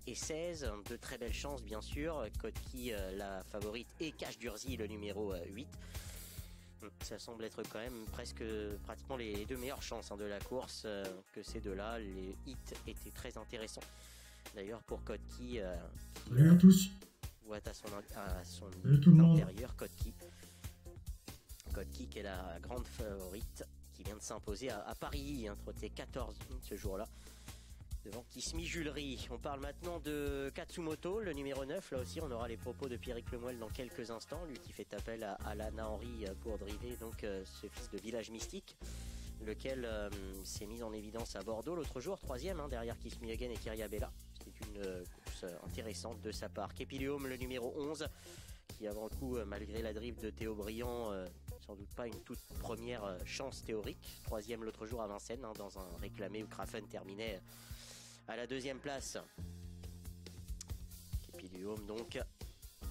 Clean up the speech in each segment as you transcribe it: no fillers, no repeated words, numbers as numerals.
et 16. De très belles chances, bien sûr. Kotki, la favorite, et Cash Durzi, le numéro 8. Ça semble être quand même pratiquement les deux meilleures chances de la course que ces deux-là. Les hits étaient très intéressants. D'ailleurs, pour Kotki, salut à tous. Voit à son intérieur, Kotki qui est la grande favorite, qui vient de s'imposer à Paris, trotté 14 ce jour-là, devant Kismi Julery. On parle maintenant de Katsumoto, le numéro 9. Là aussi, on aura les propos de Pierrick Lemoelle dans quelques instants, lui qui fait appel à Alana Henry pour driver donc ce fils de Village Mystique, lequel s'est mis en évidence à Bordeaux l'autre jour, 3e derrière Kismi Hagen et Kyria Bella. C'était une course intéressante de sa part. Kepilium, le numéro 11, qui avant le coup, malgré la drift de Théo Briand, sans doute pas une toute première chance théorique. 3e l'autre jour à Vincennes, dans un réclamé où Krafen terminait à la 2e place. Kepilium donc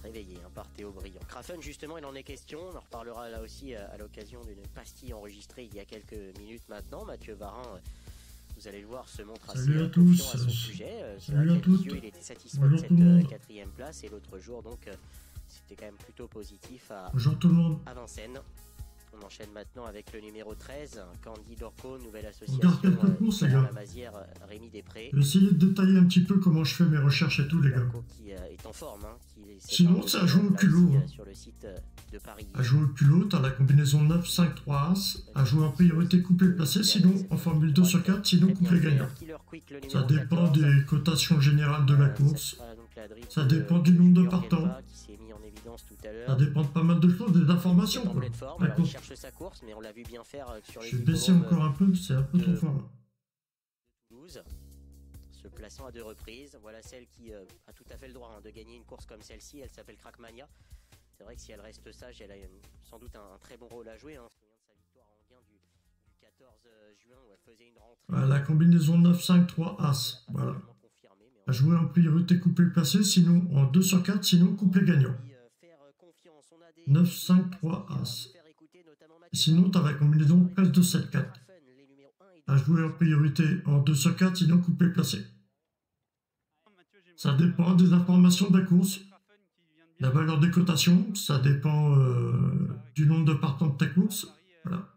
réveillé par Théo Briand. Krafen, justement, il en est question. On en reparlera là aussi à l'occasion d'une pastille enregistrée il y a quelques minutes maintenant. Mathieu Varin, vous allez le voir, se montre assez confiant à son sujet. C'est vrai qu'à mes yeux, il était satisfait de cette 4e place, et l'autre jour, donc, c'était quand même plutôt positif à Vincennes. On enchaîne maintenant avec le numéro 13, Candy Dorco, nouvelle association à la Mazière, Rémi Després. Je vais essayer de détailler un petit peu comment je fais mes recherches et tout, les gars. Qui est en forme. Sinon, c'est à jouer au culot. Sur le site de Paris. À jouer au culot, t'as la combinaison 9, 5, 3, As. À jouer en priorité couplet placé, sinon en formule 2 sur 4, sinon couplet gagnant. Ça dépend des cotations générales de la course. Ça dépend du nombre de partants. Ça dépend de pas mal de choses, des informations. Il cherche sa course, mais on l'a vu bien faire sur les. Je vais baisser encore un peu, c'est un peu trop fort. Toulouse, se plaçant à 2 reprises. Voilà celle qui a tout à fait le droit de gagner une course comme celle-ci. Elle s'appelle Crackmania. C'est vrai que si elle reste sage, elle a sans doute un très bon rôle à jouer. On se souvient de sa victoire en gain du 14 juin où elle faisait une rentrée. Voilà, la combinaison 9, 5, 3, As. Voilà. À jouer en priorité couplet placé, sinon en 2 sur 4, sinon couplet gagnant. 9, 5, 3, As. Sinon, tu as la combinaison 13, 2, 7, 4. À jouer en priorité en 2 sur 4, sinon couplet placé. Ça dépend des informations de la course, la valeur des cotations, ça dépend du nombre de partants de ta course. Voilà.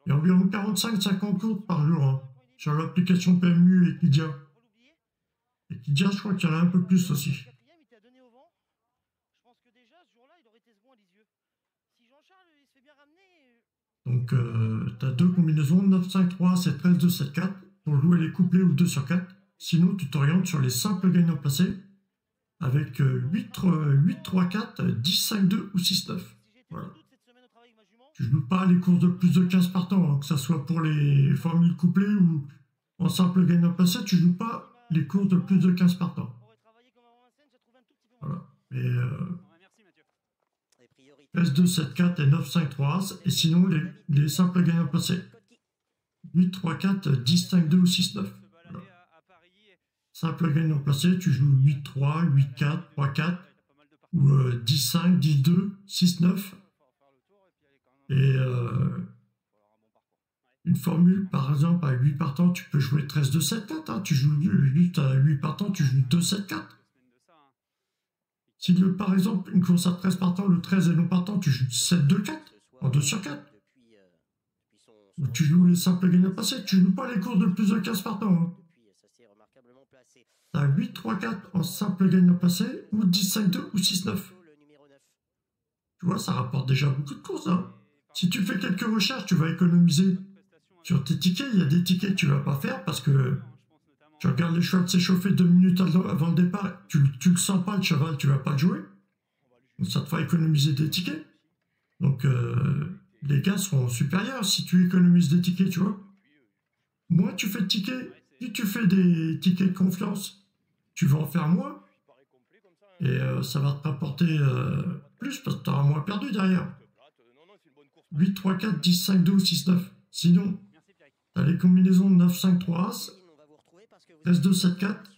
Il y a environ 45-50 courses par jour sur l'application PMU et Equidia. Equidia, je crois qu'il y en a un peu plus aussi. Donc, tu as 2 combinaisons, 9, 5, 3, 7, 13, 2, 7, 4, pour jouer les couplets ou 2 sur 4. Sinon, tu t'orientes sur les simples gagnants placés avec 8, 3, 4, 10, 5, 2 ou 6, 9. Voilà. Tu joues pas les courses de plus de 15 partants, que ce soit pour les formules couplées ou en simple gagnant placé, tu joues pas les courses de plus de 15 partants. Voilà. Et 13, 2, 7, 4 et 9, 5, 3, As. Et sinon, les simples gagnants placés. 8, 3, 4, 10, 5, 2 ou 6, 9. Voilà. Simple gagnant placé, tu joues 8, 3, 8, 4, 3, 4, ou 10, 5, 10, 2, 6, 9. Et une formule, par exemple, à 8 partants, tu peux jouer 13, 2, 7, 4. Tu joues 8 à 8 partants, tu joues 2, 7, 4. Si, par exemple, une course à 13 partants, le 13 est non partant, tu joues 7, 2, 4, en 2 sur 4. Ou tu joues les simples gagnants passés, tu joues pas les courses de plus de 15 partants. Tu as 8, 3, 4 en simple gagnant passé, ou 10, 5, 2 ou 6, 9. Tu vois, ça rapporte déjà beaucoup de courses. Si tu fais quelques recherches, tu vas économiser sur tes tickets. Il y a des tickets que tu vas pas faire parce que tu regardes les chevaux s'échauffer 2 minutes avant le départ, tu le sens pas, le cheval, tu vas pas le jouer. Donc ça te fera économiser des tickets. Donc les gains seront supérieurs si tu économises des tickets, tu vois. Moins tu fais de tickets, plus tu fais des tickets de confiance, tu vas en faire moins. Et ça va te rapporter plus parce que tu auras moins perdu derrière. 8, 3, 4, 10, 5, 2 ou 6, 9. Sinon, tu as les combinaisons 9, 5, 3, As. 13, 2, 7, 4.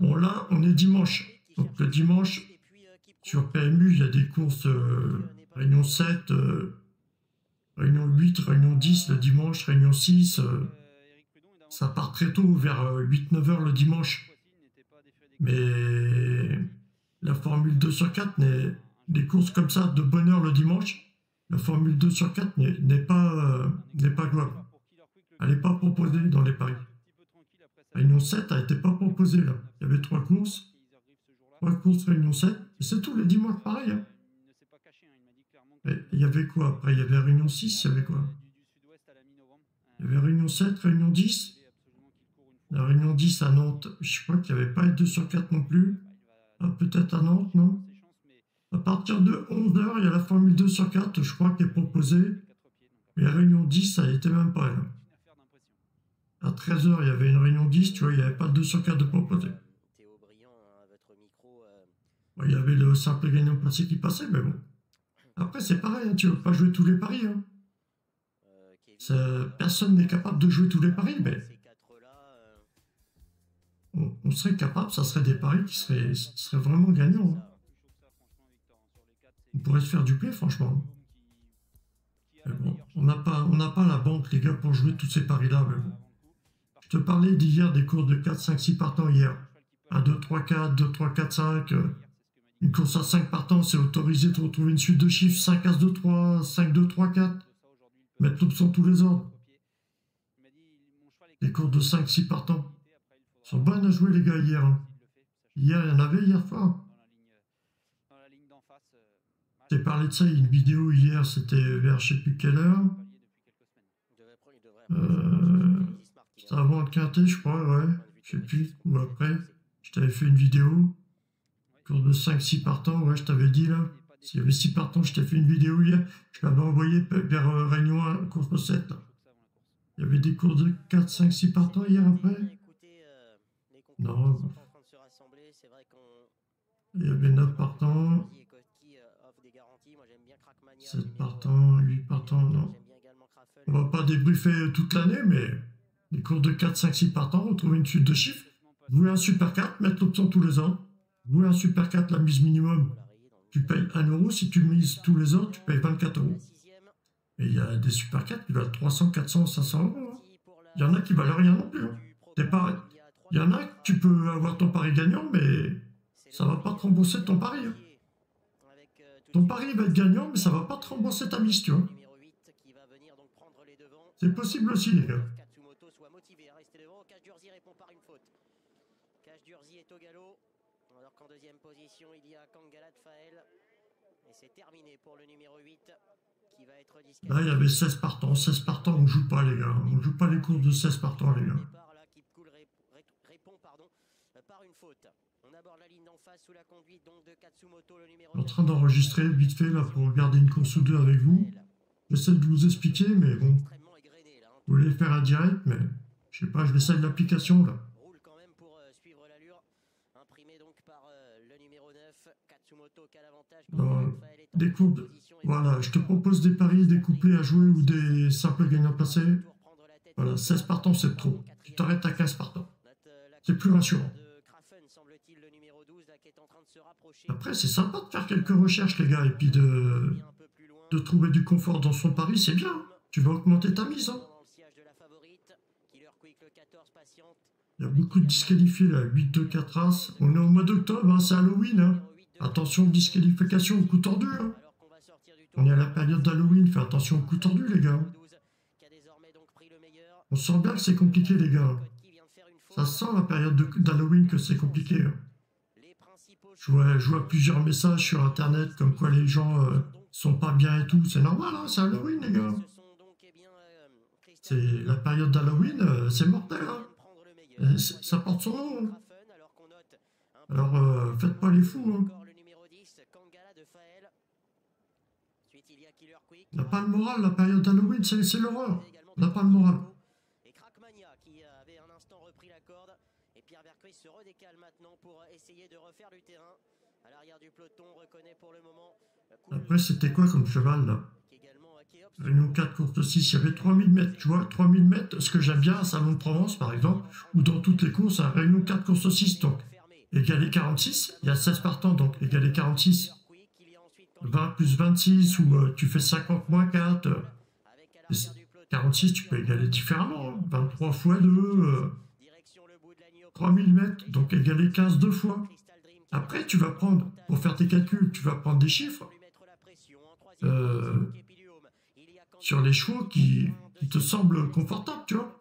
Bon, là, on est dimanche. Donc, le dimanche, sur PMU, il y a des courses réunion 7, réunion 8, réunion 10 le dimanche, réunion 6. Ça part très tôt, vers 8-9 heures le dimanche. Mais la Formule 2 sur 4 des courses comme ça de bonne heure le dimanche, la Formule 2 sur 4 n'est pas jouable. Elle n'est pas proposée dans les paris. Réunion 7 n'a été pas proposée là. Il y avait 3 courses. 3 courses Réunion 7. Et c'est tout les dimanches pareil. Hein. Et il y avait quoi après? Il y avait Réunion 6, il y avait quoi? Il y avait Réunion 7, Réunion 10. La Réunion 10 à Nantes, je crois qu'il n'y avait pas les 2 sur 4 non plus. Ah, peut-être à Nantes, non? À partir de 11h, il y a la Formule 2 sur 4, je crois, qui est proposée. Mais la Réunion 10, ça n'était même pas là. À 13h, il y avait une Réunion 10, tu vois, il n'y avait pas de 2 sur 4 de proposé. Bon, il y avait le simple gagnant placé qui passait, mais bon. Après, c'est pareil, hein, tu ne veux pas jouer tous les paris. Hein. Personne n'est capable de jouer tous les paris, mais on serait capable, ça serait des paris qui seraient vraiment gagnants. Hein. On pourrait se faire duper, franchement. Mais bon, on n'a pas la banque, les gars, pour jouer tous ces paris-là. Mais bon. Je te parlais d'hier des courses de 4, 5, 6 partants hier. 1, 2, 3, 4, 2, 3, 4, 5. Une course à 5 partants, c'est autorisé de retrouver une suite de chiffres 5, As, 2, 3, 5, 2, 3, 4. Mettre l'option tous les ordres. Les courses de 5, 6 partants. Sont bonnes à jouer, les gars, hier. Hein. Hier, il y en avait hier soir. J'ai parlé de ça, il y a une vidéo hier, c'était vers je ne sais plus quelle heure. C'était avant le quintet, je crois, ouais. Je ne sais plus, ou après. Je t'avais fait une vidéo. Cours de 5-6 partants, ouais, je t'avais dit là. S'il y avait 6 partants, je t'ai fait une vidéo hier. Je l'avais envoyé vers Réunion 1, course de 7. Là. Il y avait des cours de 4, 5, 6 partants hier après. Non. Il y avait 9 partants. 7 partants, 8 partants, non. On va pas débriefer toute l'année, mais les cours de 4, 5, 6 partants, retrouver une suite de chiffres. Jouer un super 4, mettre l'option tous les ans. Jouer un super 4, la mise minimum, tu payes 1 €. Si tu mises tous les ans, tu payes 24 €. Et il y a des super 4 qui valent 300, 400, 500 €. Hein. Il y en a qui valent rien non plus. Hein. Il y en a que tu peux avoir ton pari gagnant, mais ça ne va pas te rembourser ton pari. Hein. Ton pari va être gagnant, mais ça ne va pas te rembourser ta mise, tu vois. C'est possible aussi, les gars. Alors qu'en deuxième position, il y a Kangala de Faël. Et c'est terminé pour le numéro 8 qui va être disqualifié. Là, il y avait 16 partants. 16 partants, on ne joue pas, les gars. On ne joue pas les courses de 16 partants, les gars. Par une faute. On aborde la ligne d'en face sous la conduite donc de Katsumoto, le numéro 9. En train d'enregistrer vite fait là pour regarder une course ou deux avec vous. J'essaie de vous expliquer, mais bon. Vous voulez faire un direct, mais je sais pas, je vais essayer de l'application là. Des coups, voilà, je te propose des paris, des couplets à jouer ou des simples gagnants placés. Voilà, 16 partants c'est trop. Tu t'arrêtes à 15 partants. C'est plus rassurant. Après, c'est sympa de faire quelques recherches, les gars, et puis de trouver du confort dans son pari, c'est bien. Tu vas augmenter ta mise. Hein. Il y a beaucoup de disqualifiés là, 8, 2, 4 As. On est au mois d'octobre, hein, c'est Halloween. Hein. Attention, disqualification au coup tordu. Hein. On est à la période d'Halloween, fais attention au coup tordu, les gars. On sent bien que c'est compliqué, les gars. Ça sent la période d'Halloween que c'est compliqué. Hein. Je vois plusieurs messages sur Internet comme quoi les gens sont pas bien et tout. C'est normal, hein, c'est Halloween, les gars. C'est la période d'Halloween, c'est mortel. Hein. Ça porte son nom. Hein. Alors, faites pas les fous. Hein. On n'a pas le moral, la période d'Halloween, c'est l'horreur. On n'a pas le moral. Et Crackmania qui avait un instant repris la corde. Et Pierre Vercruis se redécale maintenant pour essayer de refaire du terrain. À l'arrière du peloton, reconnaît pour le moment. Après, c'était quoi comme cheval, là? Réunion 4, course 6, il y avait 3000 mètres, tu vois, 3000 mètres, ce que j'aime bien à Salon de Provence, par exemple, ou dans toutes les courses, à Réunion 4, course 6, donc, égalé 46, il y a 16 partants, donc, égalé 46, 20 plus 26, ou tu fais 50 moins 4, 46, tu peux égaler différemment, hein, 23 fois 2, 3000 mètres, donc égaler 15 deux fois. Après, tu vas prendre, pour faire tes calculs, tu vas prendre des chiffres sur les chevaux qui te semblent confortables, tu vois,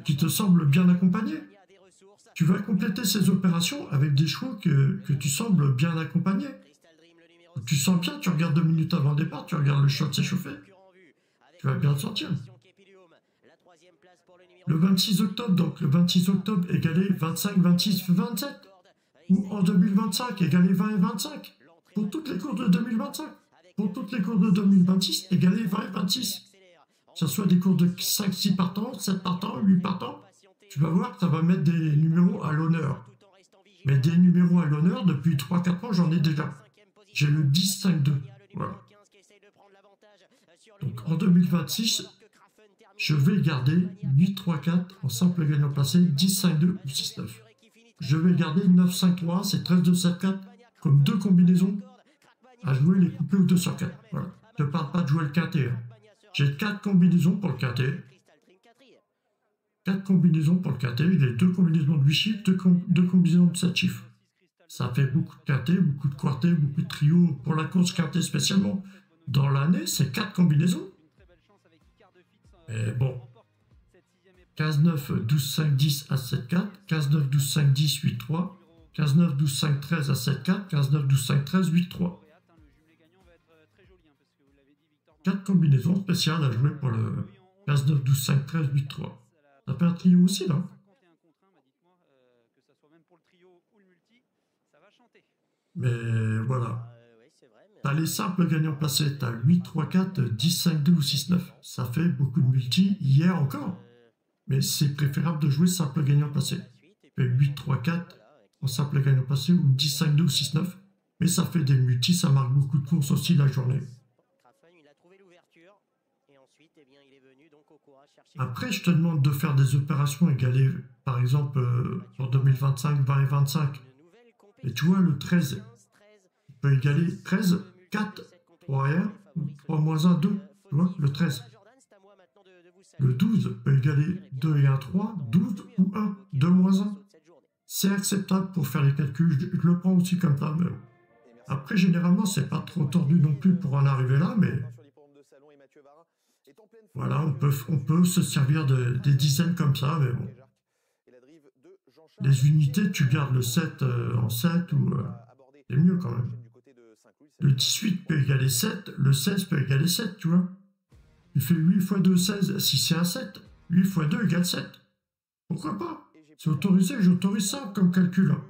qui te semblent bien accompagnés. Tu vas compléter ces opérations avec des chevaux que tu sembles bien accompagnés. Tu sens bien, tu regardes 2 minutes avant le départ, tu regardes le shot s'échauffer. Tu vas bien le sentir. Le 26 octobre, donc le 26 octobre égalé 25, 26, 27. Ou en 2025 égalé 20 et 25. Pour toutes les courses de 2025. Pour toutes les courses de 2026 égalé 20 et 26. Que ce soit des courses de 5, 6 partants, 7 partants, 8 partants. Tu vas voir que ça va mettre des numéros à l'honneur. Mais des numéros à l'honneur, depuis 3-4 ans, j'en ai déjà. J'ai le 10-5-2. Voilà. Donc en 2026, je vais garder 8-3-4 en simple gagnant placé, 10-5-2 ou 6-9. Je vais garder 9-5-3, c'est 13-2-7-4, comme deux combinaisons à jouer les coupés ou 2 sur 4. Voilà. Je ne parle pas de jouer le quintet. Hein. J'ai 4 combinaisons pour le quintet. 4 combinaisons pour le quintet. J'ai 2 combinaisons de 8 chiffres, 2 combinaisons de 7 chiffres. Ça fait beaucoup de quintet, beaucoup de quartet, beaucoup de trios. Pour la course quintet spécialement, dans l'année, c'est 4 combinaisons. Mais bon, 15-9, 12-5, 10 à 7-4, 15-9, 12-5, 10, 8-3, 15-9, 12-5, 13 à 7-4, 15-9, 12-5, 13, 8-3. 4 combinaisons spéciales à jouer pour le 15-9, 12-5, 13, 8-3. Ça fait un trio aussi, là. Mais voilà. T'as les simples gagnants placés. T'as 8, 3, 4, 10, 5, 2 ou 6, 9. Ça fait beaucoup de multi hier encore. Mais c'est préférable de jouer simple gagnant placé. Tu fais 8, 3, 4 en simple gagnant placé ou 10, 5, 2 ou 6, 9. Mais ça fait des multis, ça marque beaucoup de courses aussi la journée. Après, je te demande de faire des opérations égalées, par exemple, pour 2025, 20 et 25. Et tu vois, le 13 peut égaler 13, 4, 3 arrière, 3 moins 1, 2. Tu vois, le 13. Le 12 peut égaler 2 et 1, 3, 12 ou 1, 2 moins 1. C'est acceptable pour faire les calculs. Je le prends aussi comme ça. Mais après, généralement, c'est pas trop tordu non plus pour en arriver là, mais voilà, on peut se servir des dizaines comme ça, mais bon. Les unités, tu gardes le 7 en 7 ou c'est mieux quand même. Le 18 peut égaler 7, le 16 peut égaler 7, tu vois. Tu fais 8 x 2, 16, si c'est un 7. 8 x 2 égale 7. Pourquoi pas? C'est autorisé, j'autorise ça comme calcul. Hein.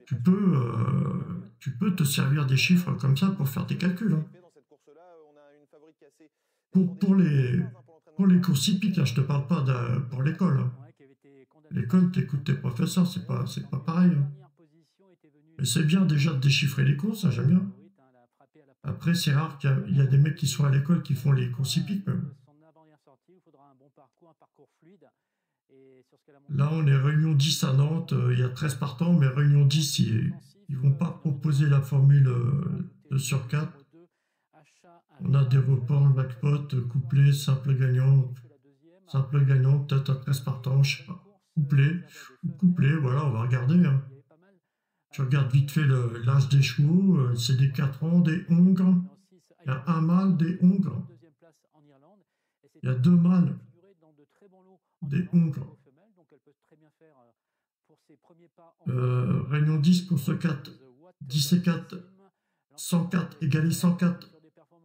Tu peux te servir des chiffres comme ça pour faire tes calculs. Hein. Pour les courses hippiques, là, je te parle pas pour l'école. Hein. L'école, t'écoutes tes professeurs, c'est pas pareil. Hein. Mais c'est bien déjà de déchiffrer les courses, hein, j'aime bien. Après, c'est rare qu'il y a des mecs qui sont à l'école qui font les courses hippiques. Même. Là, on est réunion 10 à Nantes, il y a 13 partants, mais réunion 10, ils vont pas proposer la formule 2 sur 4. On a des reports, le jackpot, couplé, simple gagnant, peut-être à 13 partants, je sais pas. Couplé, voilà, on va regarder. Hein. Tu regardes vite fait l'âge des chevaux, c'est des 4 ans, des hongres. Il y a un mâle, des hongres. Il y a 2 mâles, des hongres. Réunion 10, course 4, 10 et 4, 104, égalé 104.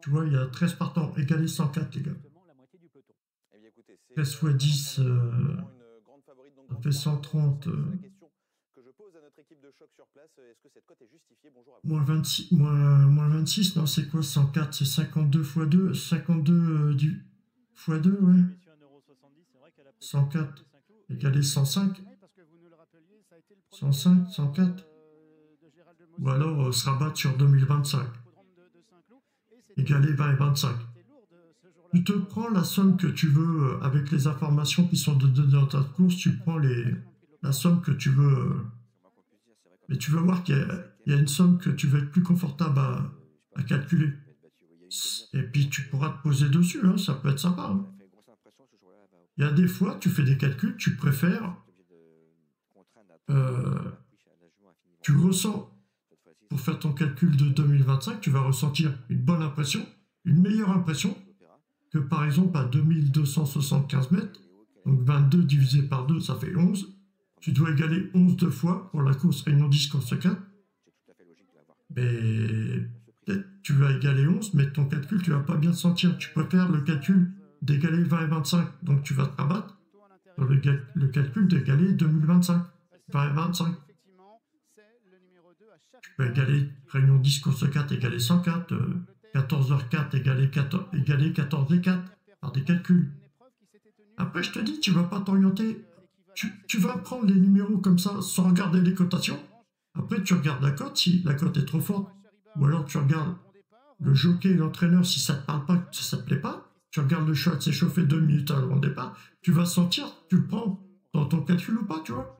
Tu vois, il y a 13 partants, égalé 104, les gars. 13 x 10, ça fait 130. Moins 26, moins 26, non, c'est quoi 104? C'est 52 x 2, 52 x 2, ouais. 104, égalé 105. 105, 104. Ou alors se rabattre sur 2025. Égalé 20 et 25. Tu te prends la somme que tu veux avec les informations qui sont données dans ta course, tu prends la somme que tu veux. Mais tu vas voir qu'il y a une somme que tu vas être plus confortable à calculer. Et puis tu pourras te poser dessus, hein, ça peut être sympa. Hein. Il y a des fois, tu fais des calculs, tu préfères tu ressens, pour faire ton calcul de 2025, tu vas ressentir une bonne impression, une meilleure impression que par exemple à 2275 mètres, donc 22 divisé par 2, ça fait 11. Tu dois égaler 11 deux fois pour la course Réunion 10 course 4. Mais peut-être tu vas égaler 11, mais ton calcul, tu vas pas bien te sentir. Tu peux faire le calcul d'égaler 20 et 25, donc tu vas te rabattre dans le calcul d'égaler 2025, 20 et 25. Tu peux égaler Réunion 10 course 4 égaler 104, 14h4 égaler 14 et 4 par des calculs. Après, je te dis, tu vas pas t'orienter. Tu vas prendre les numéros comme ça sans regarder les cotations. Après, tu regardes la cote si la cote est trop forte. Ou alors tu regardes le jockey et l'entraîneur si ça te parle pas, si ça te plaît pas. Tu regardes le cheval s'échauffer 2 minutes avant le départ. Tu vas sentir, tu le prends dans ton calcul ou pas, tu vois.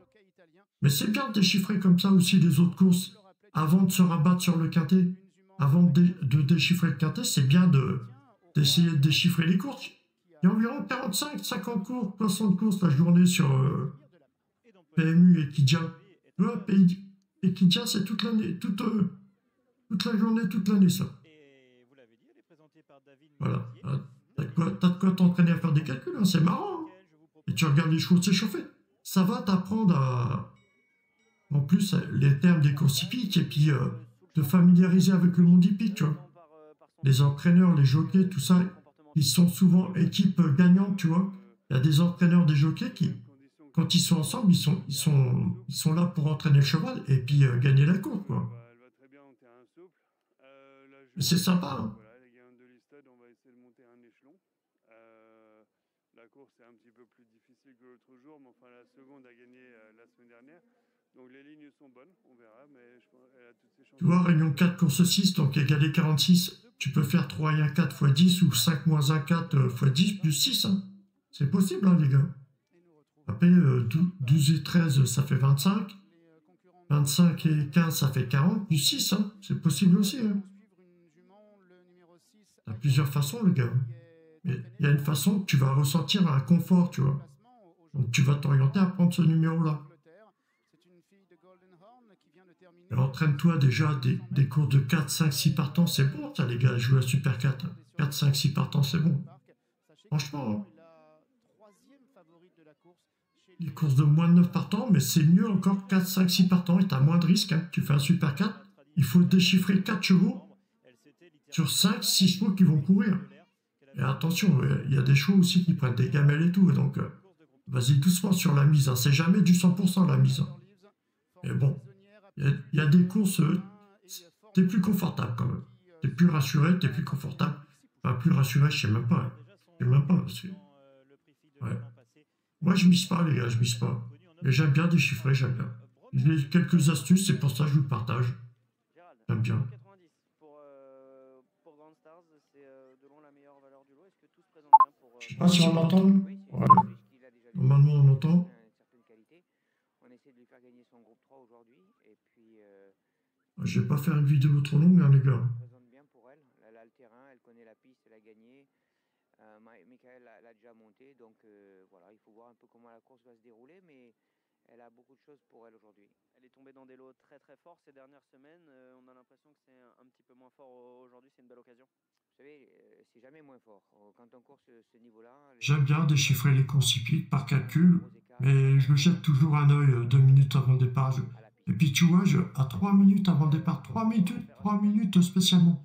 Mais c'est bien de déchiffrer comme ça aussi les autres courses. Avant de se rabattre sur le quintet, avant de déchiffrer le quintet, c'est bien d'essayer de déchiffrer les courses. Il y a environ 45, 50 courses, 60 courses la journée sur PMU et Kidia. Tu vois, et Kidia, c'est toute l'année, toute la journée, toute l'année, ça. Voilà. T'as de quoi t'entraîner à faire des calculs, hein, c'est marrant. Hein. Et tu regardes les chevaux s'échauffer. Ça va t'apprendre à... En plus, les termes des courses hippiques et puis te familiariser avec le monde hippique, tu vois. Les entraîneurs, les jockeys, tout ça, ils sont souvent équipe gagnante, tu vois. Il y a des entraîneurs, des jockeys qui, quand ils sont ensemble, ils sont là pour entraîner le cheval et puis gagner la course, quoi. C'est sympa, hein. La course est un petit peu plus difficile que l'autre jour, mais enfin la seconde a gagné la semaine dernière. Donc les lignes sont bonnes, on verra, mais je pense qu'elle a toutes ses chances. Tu vois, Réunion 4, course 6, donc égalé 46, tu peux faire 3 et 1 4 x 10 ou 5 moins 1 4 x 10 plus 6. Hein. C'est possible, hein, les gars. Après, 12 et 13, ça fait 25. 25 et 15, ça fait 40 plus 6. Hein. C'est possible aussi. Hein. Il y a plusieurs façons, les gars. Mais il y a une façon que tu vas ressentir un confort, tu vois. Donc tu vas t'orienter à prendre ce numéro-là. Entraîne-toi déjà des cours de 4, 5, 6 partants, c'est bon, ça, les gars, jouer à Super 4. 4, 5, 6 partants, c'est bon. Franchement, hein. Les courses de moins de 9 partants, mais c'est mieux encore 4, 5, 6 partants et tu as moins de risques. Hein. Tu fais un Super 4, il faut déchiffrer 4 chevaux sur 5, 6 chevaux qui vont courir. Et attention, il y a des chevaux aussi qui prennent des gamelles et tout, donc vas-y doucement sur la mise. Hein. C'est jamais du 100% la mise. Hein. Mais bon. Il y a des courses, t'es plus confortable quand même. T'es plus rassuré, t'es plus confortable. Enfin, plus rassuré, je sais même pas. Hein. Je sais même pas. Ouais. Moi, je mise pas, les gars, je mise pas. Mais j'aime bien déchiffrer, j'aime bien. J'ai quelques astuces, c'est pour ça que je vous le partage. J'aime bien. Je sais pas si on m'entend. Ouais. Normalement, on entend. Je vais pas faire une vidéo trop longue, hein, les gars. Présente bien pour elle. Elle a le terrain, elle connaît la piste, elle a gagné. Michael l'a déjà monté, donc voilà, il faut voir un peu comment la course va se dérouler, mais elle a beaucoup de choses pour elle aujourd'hui. Elle est tombée dans des lots très très forts ces dernières semaines. On a l'impression que c'est un petit peu moins fort aujourd'hui, c'est une belle occasion. Vous savez, c'est jamais moins fort. Quand on court ce niveau-là... J'aime bien déchiffrer les courses hippiques par calcul, mais je jette toujours un œil 2 minutes avant le départ. Et puis tu vois, à 3 minutes avant le départ, 3 minutes spécialement.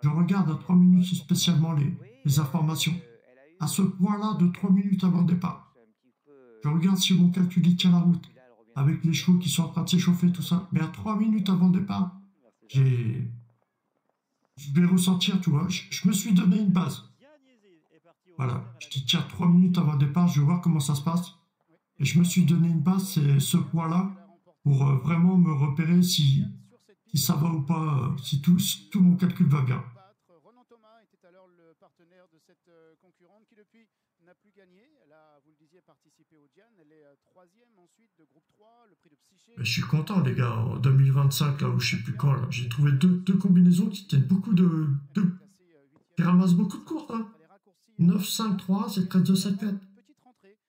Je regarde à 3 minutes spécialement les informations. À ce point-là, de 3 minutes avant le départ. Je regarde si mon calcul y tient la route, avec les chevaux qui sont en train de s'échauffer, tout ça. Mais à 3 minutes avant le départ, je vais ressentir, tu vois, je me suis donné une base. Voilà, je dis tiens, 3 minutes avant le départ, je vais voir comment ça se passe. Et je me suis donné une base, c'est ce point-là, pour vraiment me repérer si ça va ou pas, si tout mon calcul va bien. Ronan Thomas était alors le partenaire de cette concurrente qui depuis n'a plus gagné. Elle a, vous le disiez, participé au Diane. Elle est 3e ensuite de groupe 3, le prix de Psyché. Je suis content, les gars, en 2025, là où je sais plus quand, j'ai trouvé deux combinaisons qui tiennent beaucoup qui ramassent beaucoup de courses. Hein. 9, 5, 3, c'est 13, 2, 7, 4.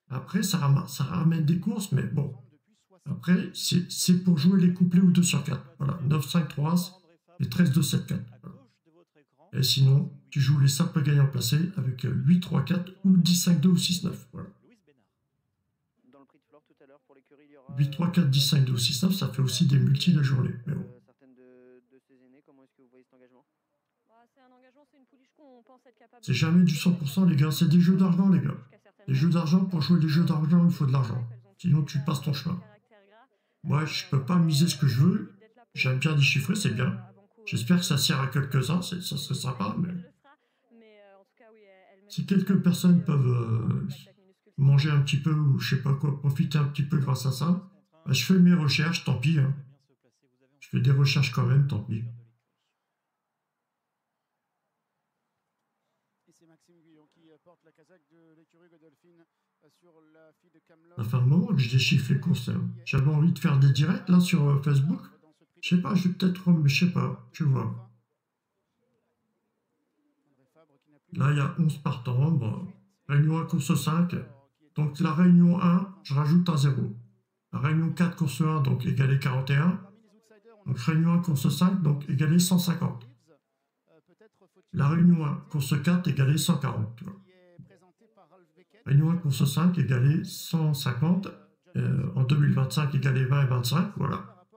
Après, ça ramène des courses, mais bon, Après, c'est pour jouer les couplets ou 2 sur 4. Voilà, 9, 5, 3 As et 13, 2, 7, 4. Voilà. Et sinon, tu joues les simples gagnants placés avec 8, 3, 4 ou 10, 5, 2 ou 6, 9. Voilà. 8, 3, 4, 10, 5, 2 ou 6, 9, ça fait aussi des multis la journée. Mais bon. C'est jamais du 100% les gars, c'est des jeux d'argent les gars. Les jeux d'argent, pour jouer les jeux d'argent, il faut de l'argent. Sinon tu passes ton chemin. Moi, je peux pas miser ce que je veux. J'aime bien déchiffrer, c'est bien. J'espère que ça sert à quelques-uns, ça serait sympa, mais... Si quelques personnes peuvent manger un petit peu, ou je sais pas quoi, profiter un petit peu grâce à ça, bah, je fais mes recherches, tant pis. Hein. Je fais des recherches quand même, tant pis. Ça fait un moment que je déchiffre les courses. Hein. J'avais envie de faire des directs là sur Facebook. Je sais pas, je vais peut-être... Mais je sais pas, je vois. Là, il y a 11 partants. Bon. Réunion 1, course 5. Donc la réunion 1, je rajoute un 0. La réunion 4, course 1, donc égalé 41. Donc réunion 1, course 5, donc égalé 150. La réunion 1, course 4, égalé 140. Tu vois. Réunion 1, course 5, égalé 150. En 2025, égalé 20 et 25. Voilà.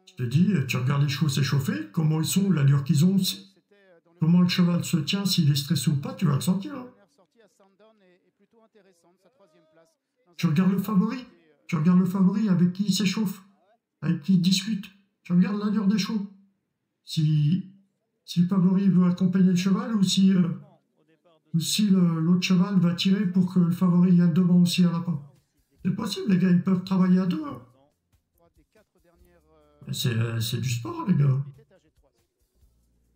Je te dis, tu regardes les chevaux s'échauffer, comment ils sont, l'allure qu'ils ont, comment le cheval se tient, s'il est stressé ou pas, tu vas le sentir. Hein. Tu regardes le favori. Tu regardes le favori avec qui il s'échauffe, avec qui il discute. Tu regardes l'allure des chevaux. Si le favori veut accompagner le cheval ou si l'autre cheval va tirer pour que le favori aille devant aussi à la fin. C'est possible, les gars, ils peuvent travailler à deux. Hein. C'est du sport, les gars.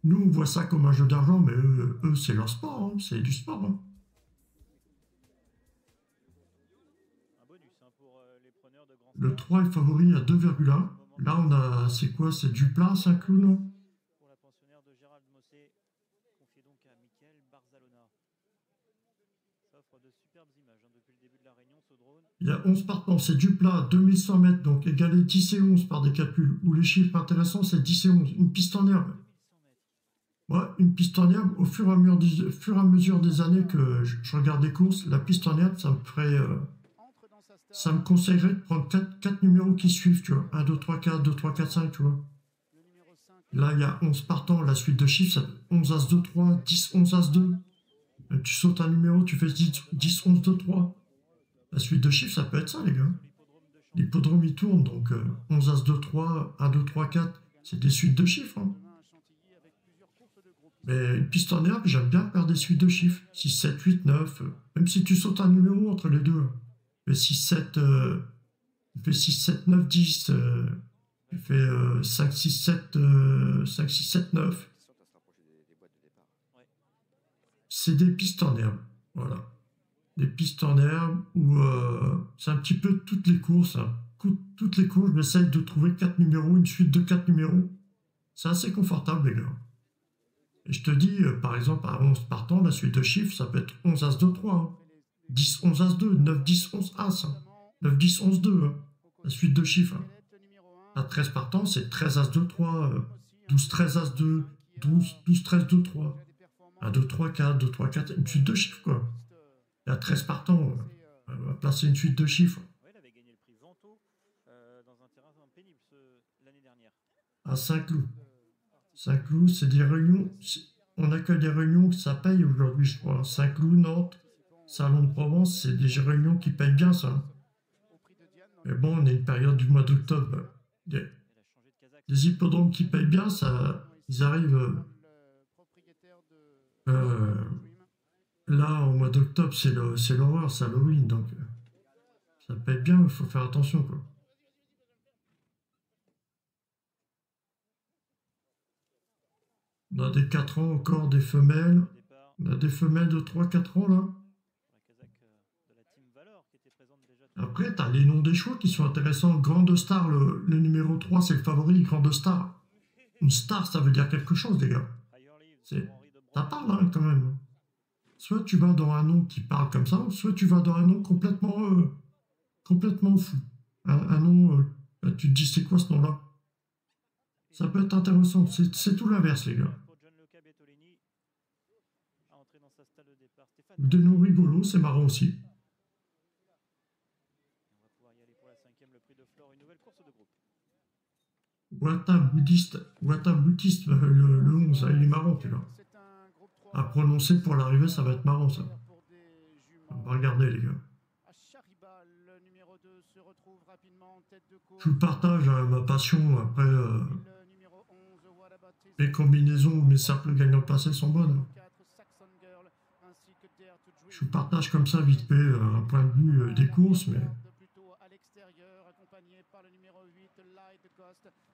Nous, on voit ça comme un jeu d'argent, mais eux c'est leur sport. Hein. C'est du sport. Hein. Le 3 est favori à 2,1. Là, on a... C'est quoi? C'est du plat, c'est un clou, non? Il y a 11 partants, c'est du plat, 2100 mètres, donc égalé 10 et 11 par des calculs, où les chiffres intéressants, c'est 10 et 11. Une piste en herbe. Ouais, une piste en herbe, au fur et à mesure des années que je regarde des courses, la piste en herbe, ça me ferait... ça me conseillerait de prendre 4 numéros qui suivent, tu vois. 1, 2, 3, 4, 2, 3, 4, 5, tu vois. Là, il y a 11 partants, la suite de chiffres, ça 11 As 2, 3, 10, 11 As 2. Tu sautes un numéro, tu fais 10, 11, 2, 3. La suite de chiffres, ça peut être ça, les gars. L'hippodrome, il tourne, donc 11 As 2, 3, 1, 2, 3, 4, c'est des suites de chiffres. Hein. Mais une piste en herbe, j'aime bien faire des suites de chiffres. 6, 7, 8, 9. Même si tu sautes un numéro entre les deux. Tu fais 6, 7, tu fais 6, 7, 9, 10. Tu fais 5, 6, 7, 5, 6, 7, 9. C'est des pistes en herbe. Voilà. Des pistes en herbe où c'est un petit peu toutes les courses. Hein. Toutes les courses, j'essaye de trouver 4 numéros, une suite de 4 numéros. C'est assez confortable, les gars. Et je te dis, par exemple, à 11 partants, la suite de chiffres, ça peut être 11 As 2, 3. Hein. 10, 11 As 2, 9, 10, 11 As. Hein. 9, 10, 11, 2. Hein. La suite de chiffres. Hein. À 13 partants, c'est 13 As 2, 3. 12, 13 As 2. 12, 13, 2, 3. 1, 2, 3, 4, 2, 3, 4. Une suite de chiffres, quoi. Et à 13 partants, on va placer une suite de chiffres. À Saint-Cloud. Saint-Cloud, c'est des réunions. On accueille des réunions que ça paye aujourd'hui, je crois. Saint-Cloud, Nantes, Salon de Provence, c'est des réunions qui payent bien, ça. Mais bon, on est une période du mois d'octobre. Les hippodromes qui payent bien, ça, ils arrivent. Là, au mois d'octobre, c'est l'horreur, c'est Halloween, donc ça paye bien, il faut faire attention, quoi. On a des 4 ans encore, des femelles. On a des femelles de 3-4 ans, là. Après, tu as les noms des chevaux qui sont intéressants. Grande Star, le numéro 3, c'est le favori, Grande Star. Une star, ça veut dire quelque chose, les gars. Ça parle, hein, quand même. Soit tu vas dans un nom qui parle comme ça, soit tu vas dans un nom complètement complètement fou. Un nom, tu te dis c'est quoi ce nom-là? Ça peut être intéressant. C'est tout l'inverse, les gars. Des noms rigolos, c'est marrant aussi. Wata bouddhiste, le 11, il est marrant, tu vois. À prononcer pour l'arrivée, ça va être marrant, ça. On va regarder, les gars. Je vous partage ma passion après mes combinaisons, mes cercles gagnants passés sont bonnes. Je vous partage comme ça vite fait un point de vue des courses, mais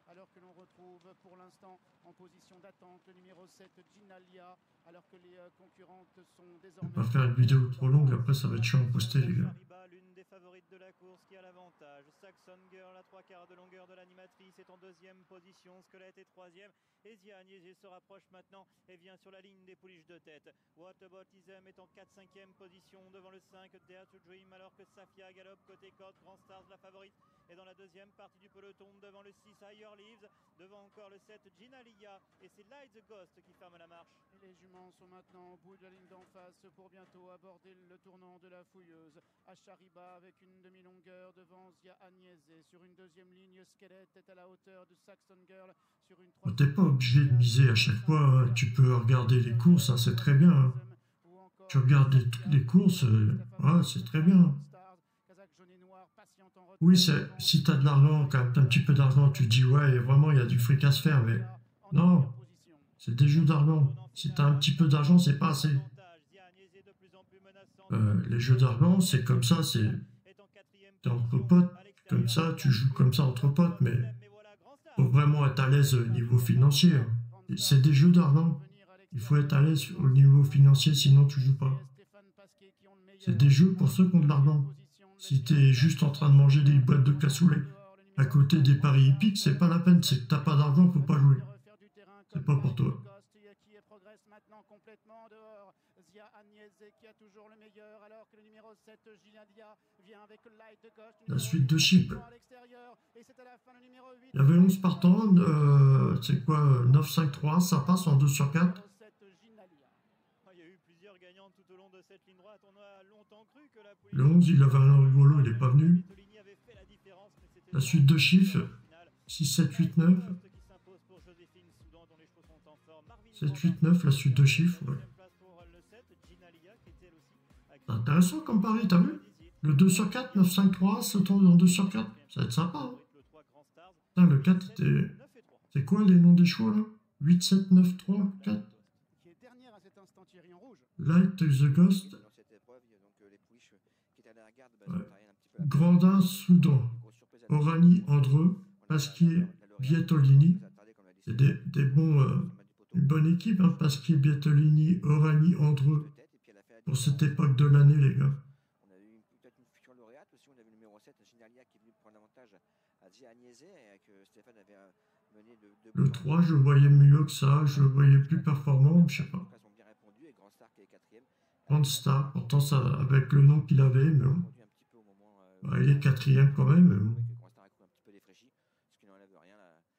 alors que l'on retrouve pour l'instant en position d'attente le numéro 7 Ginalia, alors que les concurrentes sont désormais... on va pas faire une vidéo trop longue, après ça va être chiant à poster, les gars. L'une des favorites de la course qui a l'avantage. Saxon Girl à 3/4 de longueur de l'animatrice est en deuxième position. Squelette est troisième. Ezia Agnese se rapproche maintenant et vient sur la ligne des pouliches de tête. Whataboutism est en 4/5e position devant le 5 Dare to Dream, alors que Safia galope côté côte. Grand Stars, la favorite, est dans la deuxième partie du peloton devant le 6 Higher Leaves, devant encore le 7 Ginalia, et c'est Light the Ghost qui ferme la marche. Et les juments sont maintenant au bout de la ligne d'en face pour bientôt aborder le tournant de la fouilleuse. Achariba avec une demi-longueur devant Zia Agnese. Sur une deuxième ligne, Squelette est à la hauteur de Saxon Girl. Sur une troisième... T'es pas obligé de miser à chaque fois, hein. Tu peux regarder les courses, hein, c'est très bien. Hein. Tu regardes les courses, ouais, c'est très bien. Oui, si tu as de l'argent, quand tu as un petit peu d'argent, tu te dis ouais, vraiment il y a du fric à se faire, mais non, c'est des jeux d'argent. Si tu as un petit peu d'argent, c'est pas assez. Les jeux d'argent, c'est comme ça, t'es entre potes, comme ça, tu joues comme ça entre potes, mais faut vraiment être à l'aise au niveau financier. Hein. C'est des jeux d'argent. Il faut être à l'aise au niveau financier, sinon tu joues pas. C'est des jeux pour ceux qui ont de l'argent. Si tu es juste en train de manger des boîtes de cassoulet à côté des paris hippiques, c'est pas la peine. C'est que t'as pas d'argent, faut pas jouer. C'est pas pour toi. La suite de Chip. Il y avait 11 partants. C'est quoi 9-5-3, ça passe en 2/4. Le 11, il avait un rigolo, il n'est pas venu. La suite de chiffres, 6, 7, 8, 9. 7, 8, 9, la suite de chiffres. Ouais. C'est intéressant comme pari, t'as vu? Le 2/4, 9, 5, 3, ça tombe en 2/4. Ça va être sympa. Hein. Putain, le 4 était... C'est quoi les noms des choix là? 8, 7, 9, 3, 4. Light the Ghost. Ouais. Grandin, Soudan. Orani, Andreux. Pasquier, Bietolini. C'est des bons... une bonne équipe, hein. Pasquier, Bietolini, Orani, Andreux. Pour cette époque de l'année, les gars. On a eu peut-être une future lauréate aussi. On avait le numéro 7, Ginalia, qui est venu prendre l'avantage à Zia Agnese, et que Stéphane avait mené de le 3, je voyais mieux que ça. Je le voyais plus performant, je sais pas. Grand Star, pourtant ça, avec le nom qu'il avait, mais bon. Bah, il est 4e quand même. Mais bon.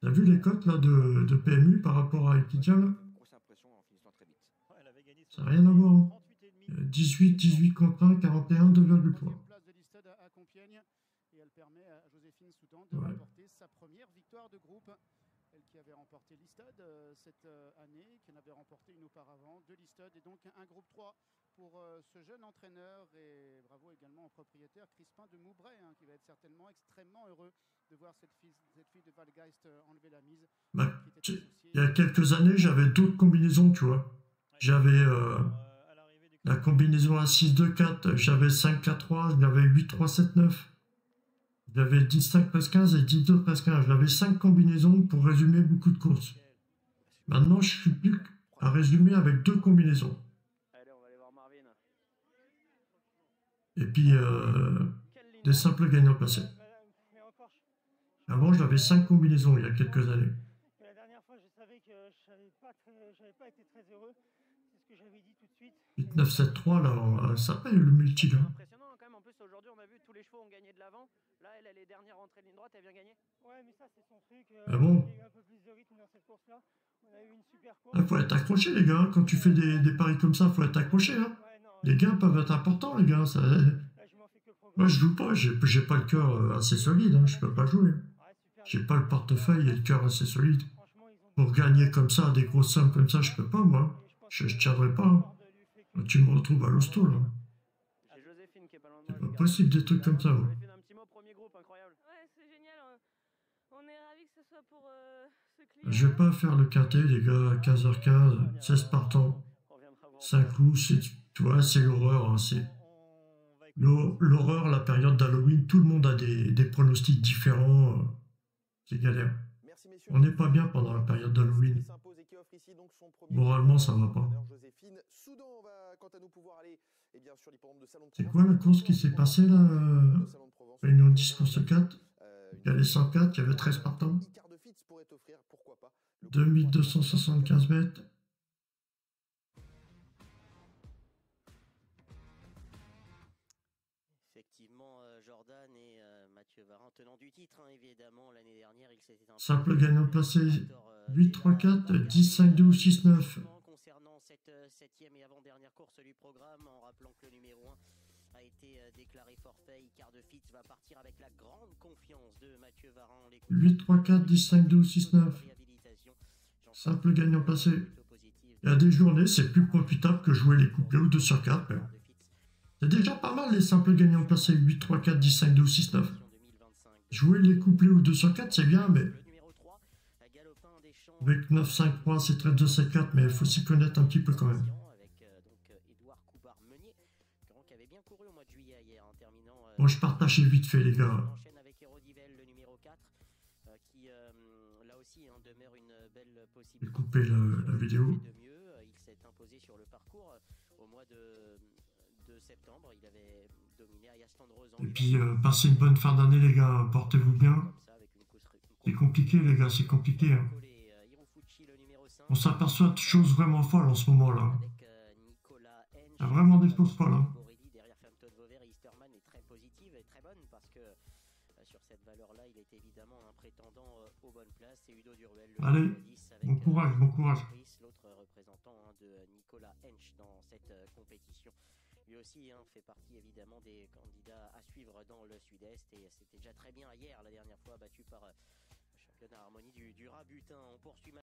T'as vu les cotes là de PMU par rapport à Equidia là? Ça n'a rien à voir. Hein. 18, 18 contre 1, 41, 2,3. Et elle permet à Joséphine Soudan de remporter sa première victoire de groupe. Elle qui avait remporté l'Istad cette année, qui en avait remporté une auparavant, 2 l'Istad et donc un groupe 3 pour ce jeune entraîneur. Et bravo également au propriétaire Crispin de Moubray, hein, qui va être certainement extrêmement heureux de voir cette fille de Valgeist enlever la mise. Bah, il y a quelques années, j'avais d'autres combinaisons, tu vois. J'avais la combinaison à 6-2-4, j'avais 5-4-3, j'avais 8-3-7-9. J'avais 10-5-15 et 10-2-15. J'avais 5 combinaisons pour résumer beaucoup de courses. Maintenant, je suis plus à résumer avec 2 combinaisons. Et puis, des simples gagnants placés. Avant, j'avais 5 combinaisons il y a quelques années. La dernière fois, je savais que j'avais pas été très heureux. C'est ce que j'avais dit tout de suite. 8-9-7-3, là, ça paye le multi, là. aujourd'hui, on a vu tous les chevaux ont gagné de l'avant. Là, elle est dernière entrée de ligne droite, elle vient gagner. Ouais, mais ça, c'est son truc. Ah bon? Il y a eu un peu plus de rythme dans cette course-là. On a eu une super course. Il faut être accroché, les gars. Quand tu fais des paris comme ça, faut être accroché. Hein. Ouais, non, Les gains peuvent être importants, les gars. Ça... là, je m'en fais que progresser. Moi, je joue pas. J'ai pas le cœur assez solide. Hein. Je peux pas jouer. Ouais, super. J'ai pas le portefeuille et le cœur assez solide. Franchement, ils ont Pour gagner comme ça, des grosses sommes comme ça, je peux pas, moi. Je tiendrai pas. Hein. Tu me retrouves à l'hosto, là. J'ai Joséphine qui est pas loin de C'est moi. pas possible, des trucs comme ça. Ouais. Joséphine, un petit mot, premier groupe, incroyable. Ouais, c'est génial. On est ravis que ce soit pour ce client. Je vais pas faire le quintet, les gars, à 15h15, 16 partants, 5 clous, tu vois, c'est l'horreur. Hein, c'est l'horreur, la période d'Halloween, tout le monde a des pronostics différents. C'est galère. On n'est pas bien pendant la période d'Halloween. Moralement, ça va pas. C'est quoi la course qui s'est passée là Réunion 10 course 4. Il y avait 104, il y avait 13 partants. 2275 mètres. Effectivement, Jordan et Mathieu Varin, tenant du titre, hein, évidemment, l'année dernière, il s'était imposé. Simple gagnant placé 8-3-4, 10-5-2 ou 6-9. Concernant cette septième et avant-dernière course du programme, en rappelant que le numéro 1 a été déclaré forfait, Icar de Fitz va partir avec la grande confiance de Mathieu Varin. 8-3-4, 10-5-2 ou 6-9. Simple gagnant placé. Il y a des journées, c'est plus profitable que jouer les couplets ou 2 sur 4. Mais... c'est déjà pas mal les simples gagnants placés 8-3-4, 10-5-2 ou 6-9. Jouer les couplets ou 2 sur 4, c'est bien, mais... avec 9-5-3, c'est 13-2-7-4, mais il faut s'y connaître un petit peu quand même. Bon, je partage vite fait, les gars. Je vais couper la vidéo. Il s'est imposé sur le parcours au mois de septembre. Il avait dominé Ayas Tendrezan. Et puis, passez une bonne fin d'année, les gars. Portez-vous bien. C'est compliqué, les gars, c'est compliqué. Hein. On s'aperçoit de choses vraiment folles en ce moment-là. Il y a vraiment des choses folles. Hein. Derrière Femton Vauvert et Easterman est très positive et très bonne parce que sur cette valeur-là, il est évidemment un prétendant aux bonnes places. C'est Udo Duruel. Allez, bon courage, bon courage. L'autre représentant de Nicolas Hensch dans cette compétition. Lui aussi fait partie évidemment des candidats à suivre dans le Sud-Est et c'était déjà très bien hier, la dernière fois battu par le championnat Harmonie du Rabutin. On poursuit